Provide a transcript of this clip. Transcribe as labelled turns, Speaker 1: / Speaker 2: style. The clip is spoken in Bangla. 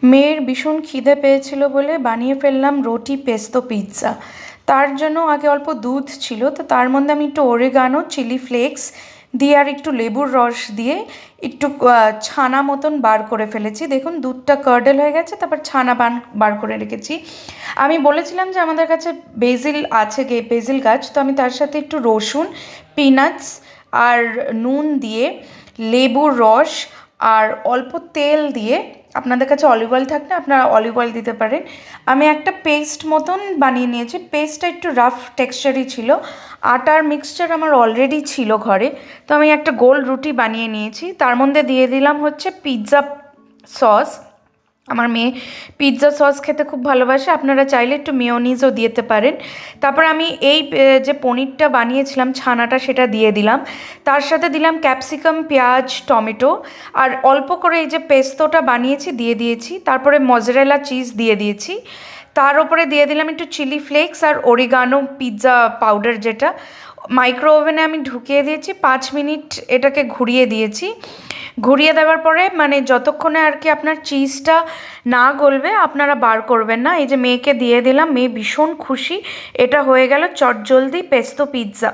Speaker 1: মেয়ের ভীষণ খিদে পেয়েছিল বলে বানিয়ে ফেললাম রুটি পেস্তো পিৎজা। তার জন্য আগে অল্প দুধ ছিল, তো তার মধ্যে আমি একটু অরিগানো, চিলি ফ্লেক্স দিয়ে আর একটু লেবুর রস দিয়ে একটু ছানা মতন বার করে ফেলেছি। দেখুন দুধটা কার্ডেল হয়ে গেছে, তারপর ছানা বার করে রেখেছি। আমি বলেছিলাম যে আমাদের কাছে বেজিল আছে, বেজিল গাছ, তো আমি তার সাথে একটু রসুন, পিনাটস আর নুন দিয়ে, লেবুর রস আর অল্প তেল দিয়ে, আপনাদের কাছে অলিভ অয়েল থাকলে আপনারা অলিভ অয়েল দিতে পারেন, আমি একটা পেস্ট মতন বানিয়ে নিয়েছি। পেস্টটা একটু রাফ টেক্সচারই ছিল। আটার মিক্সচার আমার অলরেডি ছিল ঘরে, তো আমি একটা গোল রুটি বানিয়ে নিয়েছি। তার মধ্যে দিয়ে দিলাম হচ্ছে পিৎজা সস। আমার মেয়ে পিৎজা সস খেতে খুব ভালোবাসে, আপনারা চাইলে একটু মেয়োনিজও দিতে পারেন। তারপর আমি এই যে পনিরটা বানিয়েছিলাম ছানাটা, সেটা দিয়ে দিলাম। তার সাথে দিলাম ক্যাপসিকাম, পেঁয়াজ, টমেটো, আর অল্প করে এই যে পেস্তোটা বানিয়েছি দিয়ে দিয়েছি। তারপরে মজরেলা চিজ দিয়ে দিয়েছি। তার উপরে দিয়ে দিলাম একটু চিলি ফ্লেক্স আর অরিগানো পিৎজা পাউডার, যেটা মাইক্রো ওভেনে আমি ঢুকিয়ে দিয়েছি। 5 মিনিট এটাকে ঘুরিয়ে দিয়েছি। ঘুরিয়ে দেওয়ার পরে মানে যতক্ষণে আর কি আপনার চিজটা না গলবে আপনারা বার করবেন না। এই যে মেয়েকে দিয়ে দিলাম, মেয়ে ভীষণ খুশি। এটা হয়ে গেল চটজলদি পেস্তো পিৎজা।